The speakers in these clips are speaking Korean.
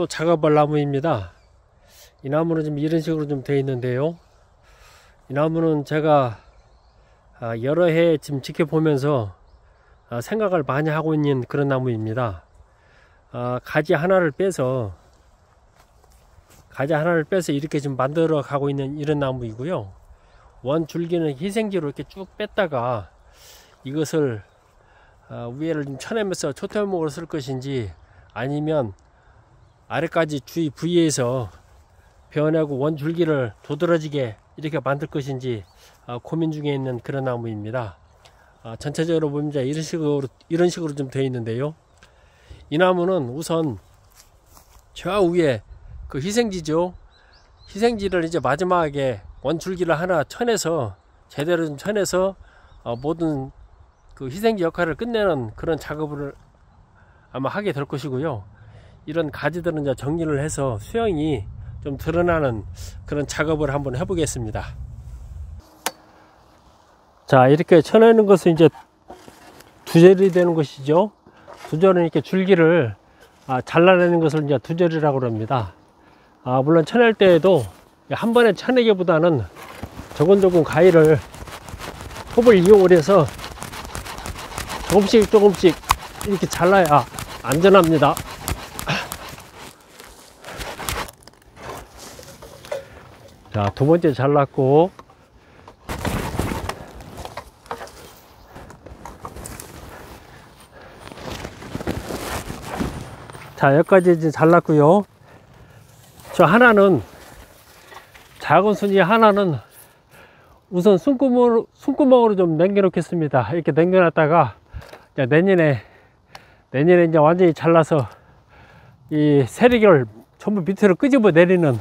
또 작업할 나무입니다. 이 나무는 좀 이런 식으로 좀 되어 있는데요. 이 나무는 제가 여러 해 지금 지켜보면서 생각을 많이 하고 있는 그런 나무입니다. 가지 하나를 빼서 이렇게 좀 만들어 가고 있는 이런 나무이고요. 원 줄기는 희생지로 이렇게 쭉 뺐다가 이것을 위에를 좀 쳐내면서 초태목으로 쓸 것인지, 아니면 아래까지 주위 부위에서 베어내고 원 줄기를 도드라지게 이렇게 만들 것인지 고민 중에 있는 그런 나무입니다. 전체적으로 보면 이런 식으로 좀 되어 있는데요. 이 나무는 우선 좌우에 그 희생지죠. 희생지를 이제 마지막에 원줄기를 하나 쳐내서 제대로 좀 쳐내서 모든 그 희생지 역할을 끝내는 그런 작업을 아마 하게 될 것이고요. 이런 가지들은 이제 정리를 해서 수영이 좀 드러나는 그런 작업을 한번 해보겠습니다. 자, 이렇게 쳐내는 것은 이제 두절이 되는 것이죠. 두절은 이렇게 줄기를 잘라내는 것을 이제 두절이라고 합니다. 물론 쳐낼 때에도 한 번에 쳐내기보다는 조금 가위를 톱을 이용을 해서 조금씩 이렇게 잘라야 안전합니다. 자, 두 번째 잘랐고, 자, 여기까지 이제 잘랐고요. 저 하나는, 작은 순이 하나는 우선 숨구멍으로 좀 남겨 놓겠습니다. 이렇게 남겨 놨다가 내년에 이제 완전히 잘라서 이 세력을 전부 밑으로 끄집어 내리는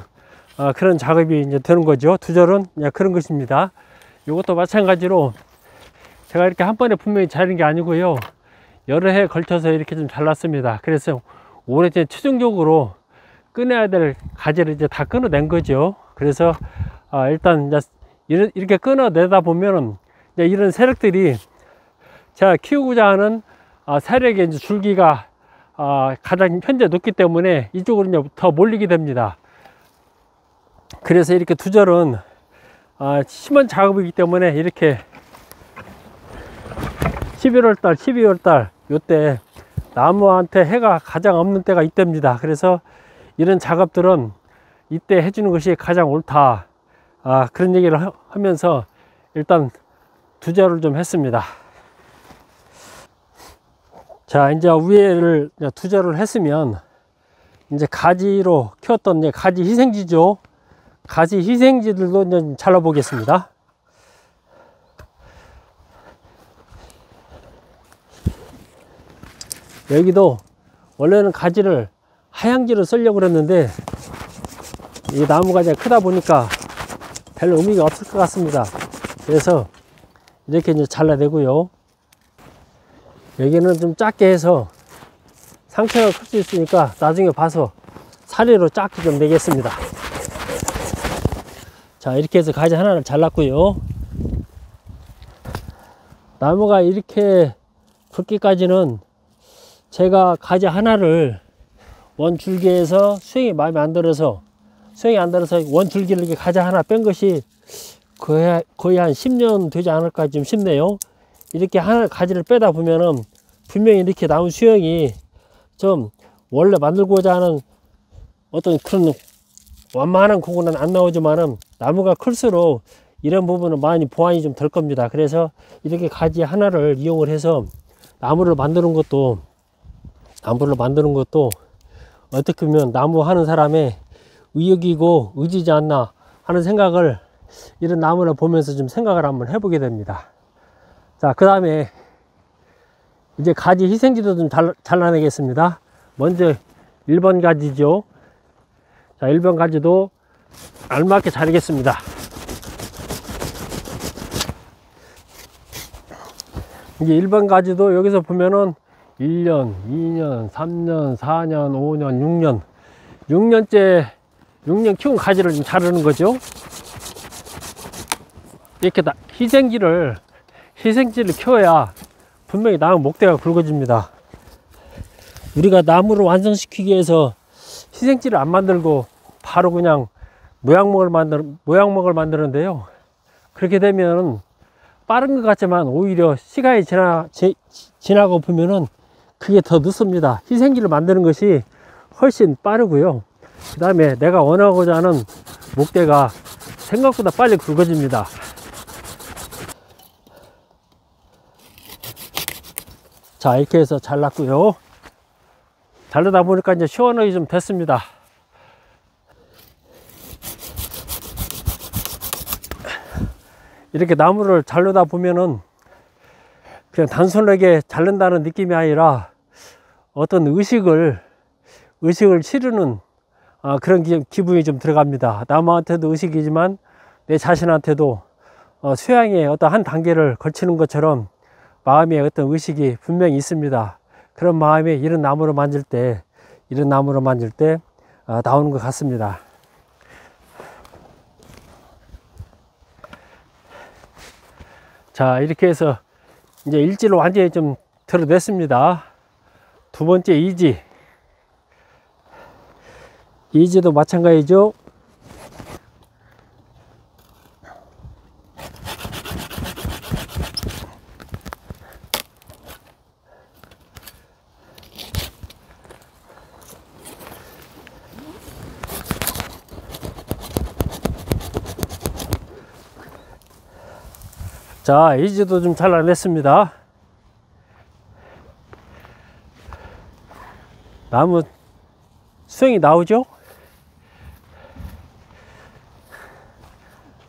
그런 작업이 이제 되는 거죠. 두절은 그런 것입니다. 이것도 마찬가지로 제가 이렇게 한 번에 분명히 자른 게 아니고요. 여러 해 걸쳐서 이렇게 좀 잘랐습니다. 그래서 올해 이제 최종적으로 끊어야 될 가지를 이제 다 끊어낸 거죠. 그래서 일단 이제 이렇게 끊어내다 보면은 이제 이런 세력들이 제가 키우고자 하는 세력의 이제 줄기가 가장 현재 높기 때문에 이쪽으로 이제 더 몰리게 됩니다. 그래서 이렇게 두절은 심한 작업이기 때문에 이렇게 11월달, 12월달 요때 나무한테 해가 가장 없는 때가 이때입니다. 그래서 이런 작업들은 이때 해주는 것이 가장 옳다, 그런 얘기를 하면서 일단 두절을 좀 했습니다. 자, 이제 위에를 두절을 했으면 이제 가지로 키웠던 이제 가지 희생지죠. 가지 희생지들도 이제 잘라 보겠습니다. 여기도 원래는 가지를 하향지로 쓰려고 그랬는데 이 나무가 이제 크다 보니까 별 의미가 없을 것 같습니다. 그래서 이렇게 이제 잘라내고요. 여기는 좀 작게 해서 상처가 클 수 있으니까 나중에 봐서 사리로 작게 좀 내겠습니다. 자, 이렇게 해서 가지 하나를 잘랐고요. 나무가 이렇게 굵기까지는 제가 가지 하나를 원 줄기에서 수영이 마음에 안 들어서 원 줄기를 이렇게 가지 하나 뺀 것이 거의 한 10년 되지 않을까 좀 싶네요. 이렇게 하나 가지를 빼다 보면은 분명히 이렇게 나온 수영이 좀 원래 만들고자 하는 어떤 그런 완만한 구구는 안 나오지만은 나무가 클수록 이런 부분은 많이 보완이 좀 될 겁니다. 그래서 이렇게 가지 하나를 이용을 해서 나무를 만드는 것도 어떻게 보면 나무 하는 사람의 의욕이고 의지지 않나 하는 생각을 이런 나무를 보면서 좀 생각을 한번 해보게 됩니다. 자, 그 다음에 이제 가지 희생지도 좀 잘라내겠습니다. 먼저 1번 가지죠. 자, 1번 가지도 알맞게 자르겠습니다. 이게 1번 가지도 여기서 보면은 1년, 2년, 3년, 4년, 5년, 6년 키운 가지를 좀 자르는 거죠. 이렇게 희생지를 키워야 분명히 나무 목대가 굵어집니다. 우리가 나무를 완성시키기 위해서 희생지를 안 만들고 바로 그냥 모양목을 만드는데요. 그렇게 되면 빠른 것 같지만 오히려 시간이 지나고 보면은 그게 더 늦습니다. 희생지를 만드는 것이 훨씬 빠르고요. 그 다음에 내가 원하고자 하는 목대가 생각보다 빨리 굵어집니다. 자, 이렇게 해서 잘랐고요. 자르다 보니까 이제 시원하게 좀 됐습니다. 이렇게 나무를 자르다 보면은 그냥 단순하게 자른다는 느낌이 아니라 어떤 의식을 치르는 그런 기분이 좀 들어갑니다. 나무한테도 의식이지만 내 자신한테도 수양의 어떤 한 단계를 거치는 것처럼 마음에 어떤 의식이 분명히 있습니다. 그런 마음이 이런 나무를 만질 때 나오는 것 같습니다. 자, 이렇게 해서 이제 일지를 완전히 좀 드러냈습니다. 두 번째 이지도 마찬가지죠. 자, 이지도 좀 잘라냈습니다. 나무 수영이 나오죠?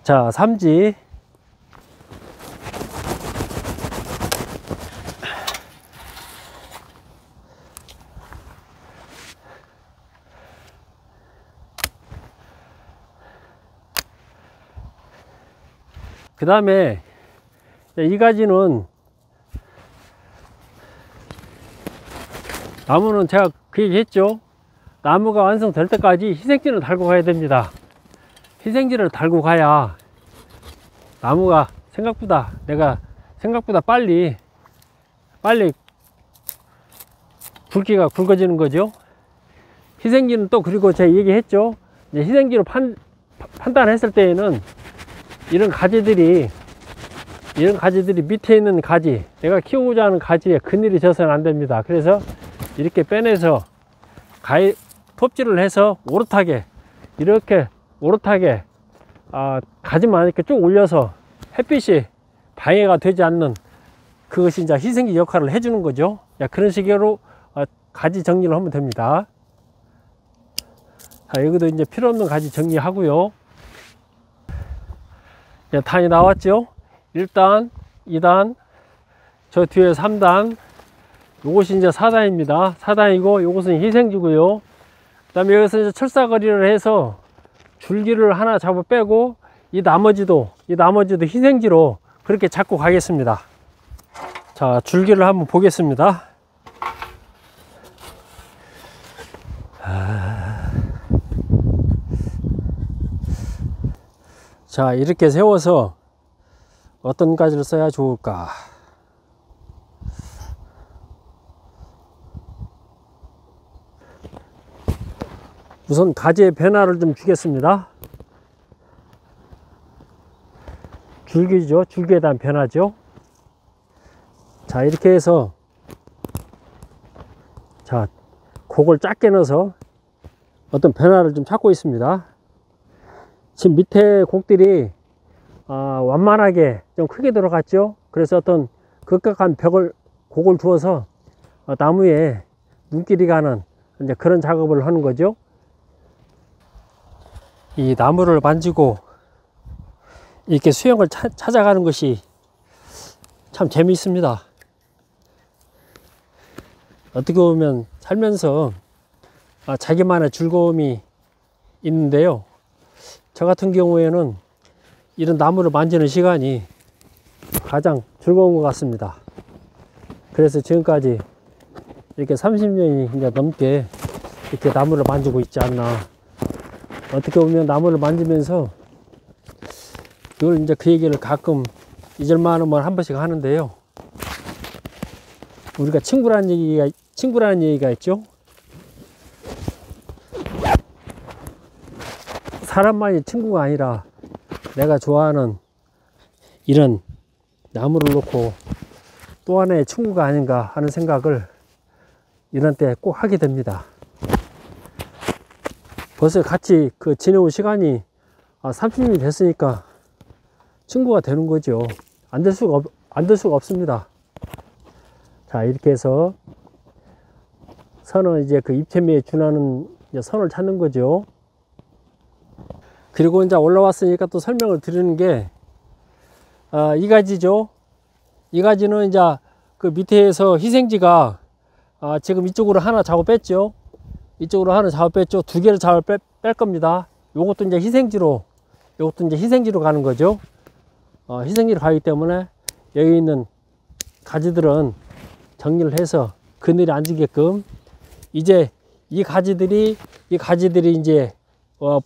자, 삼지. 그 다음에 이 가지는 나무는 제가 그 얘기 했죠. 나무가 완성될 때까지 희생지를 달고 가야 됩니다. 희생지를 달고 가야 나무가 내가 생각보다 빨리 굵기가 굵어지는 거죠. 희생지는 또 그리고 제가 얘기했죠. 이제 희생지로 판단했을 때에는 이런 가지들이 밑에 있는 가지, 내가 키우고자 하는 가지에 그늘이 져서는 안 됩니다. 그래서 이렇게 빼내서 톱질을 해서 이렇게 오롯하게 가지만 이렇게 쭉 올려서 햇빛이 방해가 되지 않는, 그것이 이제 희생기 역할을 해주는 거죠. 그런 식으로 가지 정리를 하면 됩니다. 자, 여기도 이제 필요 없는 가지 정리하고요. 단이 나왔죠. 1단, 2단, 저 뒤에 3단, 요것이 이제 4단입니다. 4단이고, 요것은 희생지고요. 그 다음에 여기서 이제 철사거리를 해서 줄기를 하나 잡아 빼고, 이 나머지도 희생지로 그렇게 잡고 가겠습니다. 자, 줄기를 한번 보겠습니다. 자, 이렇게 세워서 어떤 가지를 써야 좋을까? 우선 가지의 변화를 좀 주겠습니다. 줄기죠. 줄기에 대한 변화죠. 자, 이렇게 해서 자, 곡을 작게 넣어서 어떤 변화를 좀 찾고 있습니다. 지금 밑에 곡들이 완만하게 좀 크게 들어갔죠. 그래서 어떤 급격한 곡을 주어서 나무에 눈길이 가는 이제 그런 작업을 하는 거죠. 이 나무를 만지고 이렇게 수영을 찾아가는 것이 참 재미있습니다. 어떻게 보면 살면서 자기만의 즐거움이 있는데요. 저 같은 경우에는 이런 나무를 만지는 시간이 가장 즐거운 것 같습니다. 그래서 지금까지 이렇게 30년이 이제 넘게 이렇게 나무를 만지고 있지 않나. 어떻게 보면 나무를 만지면서 그걸 이제 그 얘기를 가끔 잊을만하면 한 번씩 하는데요. 우리가 친구라는 얘기가 있죠. 사람만이 친구가 아니라 내가 좋아하는 이런 나무를 놓고 또 하나의 친구가 아닌가 하는 생각을 이런 때 꼭 하게 됩니다. 벌써 같이 지내온 시간이 30년이 됐으니까 친구가 되는 거죠. 안 될 수가 없습니다. 자, 이렇게 해서 선은 이제 입체미에 준하는 선을 찾는 거죠. 그리고 이제 올라왔으니까 또 설명을 드리는 게 이 가지죠. 이 가지는 이제 밑에서 희생지가 지금 이쪽으로 하나 작업 뺐죠. 이쪽으로 하나 작업 뺐죠. 두 개를 작업 뺄 겁니다. 요것도 이제 희생지로 가는 거죠. 희생지로 가기 때문에 여기 있는 가지들은 정리를 해서 그늘이 앉게끔 이제 이 가지들이 이제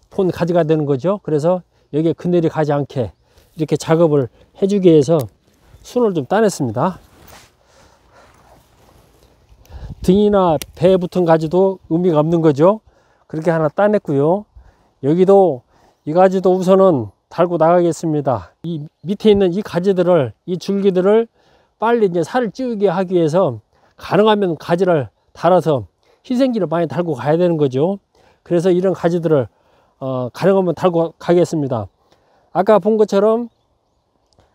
본 가지가 되는 거죠. 그래서 여기에 그늘이 가지 않게 이렇게 작업을 해주기 위해서 순을 좀 따냈습니다. 등이나 배에 붙은 가지도 의미가 없는 거죠. 그렇게 하나 따냈고요. 여기도 이 가지도 우선은 달고 나가겠습니다. 이 밑에 있는 이 가지들을, 이 줄기들을 빨리 이제 살을 찌우게 하기 위해서 가능하면 가지를 달아서 희생지를 많이 달고 가야 되는 거죠. 그래서 이런 가지들을 가능하면 달고 가겠습니다. 아까 본 것처럼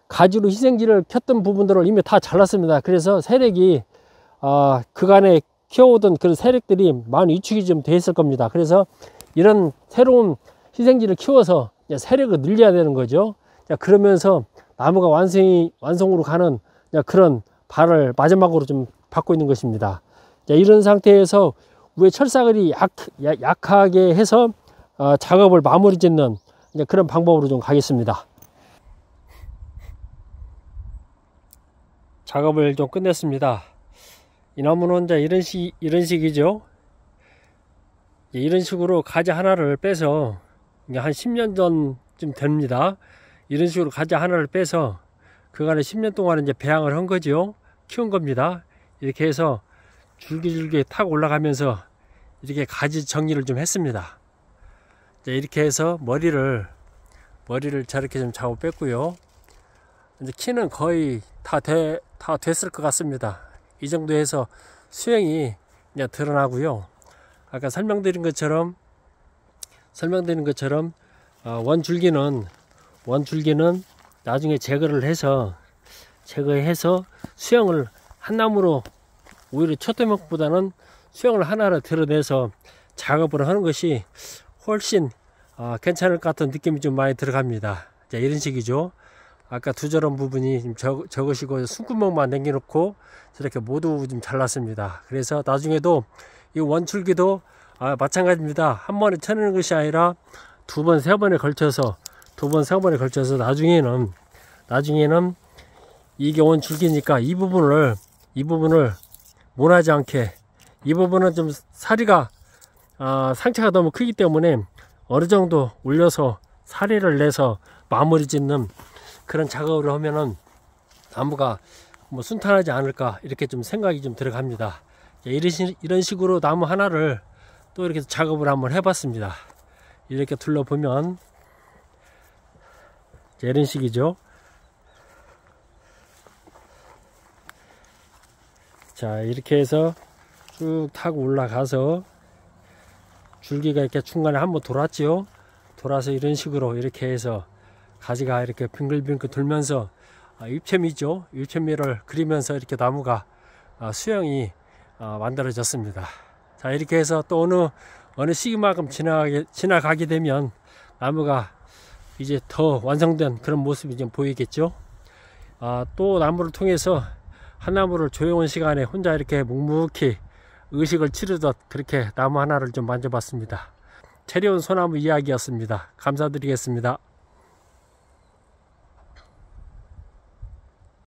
가지로 희생지를 켰던 부분들을 이미 다 잘랐습니다. 그래서 세력이 그간에 키워오던 그런 세력들이 많이 위축이 좀 돼 있을 겁니다. 그래서 이런 새로운 희생지를 키워서 세력을 늘려야 되는 거죠. 그러면서 나무가 완성으로 가는 그런 발을 마지막으로 좀 받고 있는 것입니다. 이런 상태에서 위에 철사글이 약하게 해서 작업을 마무리 짓는 그런 방법으로 좀 가겠습니다. 작업을 좀 끝냈습니다. 이 나무는 이제 이런 식이죠. 이런 식으로 가지 하나를 빼서 한 10년 전쯤 됩니다. 이런 식으로 가지 하나를 빼서 그간에 10년 동안 이제 배양을 한 거죠. 키운 겁니다. 이렇게 해서 줄기줄기 타고 올라가면서 이렇게 가지 정리를 좀 했습니다. 이렇게 해서 머리를 저렇게 좀 작업 뺐고요. 이제 키는 거의 다 됐을 것 같습니다. 이 정도 해서 수영이 이제 드러나고요. 아까 설명드린 것처럼 원줄기는 나중에 제거해서 수영을 한 나무로 오히려 초토목보다는 수영을 하나를 드러내서 작업을 하는 것이 훨씬 괜찮을 것 같은 느낌이 좀 많이 들어갑니다. 자, 이런 식이죠. 아까 두저런 부분이 적으시고 숨구멍만 남겨놓고 저렇게 모두 좀 잘랐습니다. 그래서 나중에도 이 원줄기도 마찬가지입니다. 한 번에 쳐내는 것이 아니라 두 번, 세 번에 걸쳐서 나중에는 이게 원줄기니까 이 부분을 모나지 않게, 이 부분은 좀 사리가 상처가 너무 크기 때문에 어느 정도 올려서 사리를 내서 마무리 짓는 그런 작업을 하면은 나무가 순탄하지 않을까, 이렇게 좀 생각이 좀 들어갑니다. 이런 식으로 나무 하나를 또 이렇게 작업을 한번 해봤습니다. 이렇게 둘러보면 이런 식이죠. 자, 이렇게 해서 쭉 타고 올라가서 줄기가 이렇게 중간에 한번 돌았지요. 돌아서 이런 식으로 이렇게 해서 가지가 이렇게 빙글빙글 돌면서 입체미죠. 입체미를 그리면서 이렇게 나무가 수영이 만들어졌습니다. 자, 이렇게 해서 또 어느 시기만큼 지나가게 되면 나무가 이제 더 완성된 그런 모습이 좀 보이겠죠. 또 나무를 통해서 한 나무를 조용한 시간에 혼자 이렇게 묵묵히 의식을 치르듯 그렇게 나무 하나를 좀 만져봤습니다. 체리온 소나무 이야기였습니다. 감사드리겠습니다.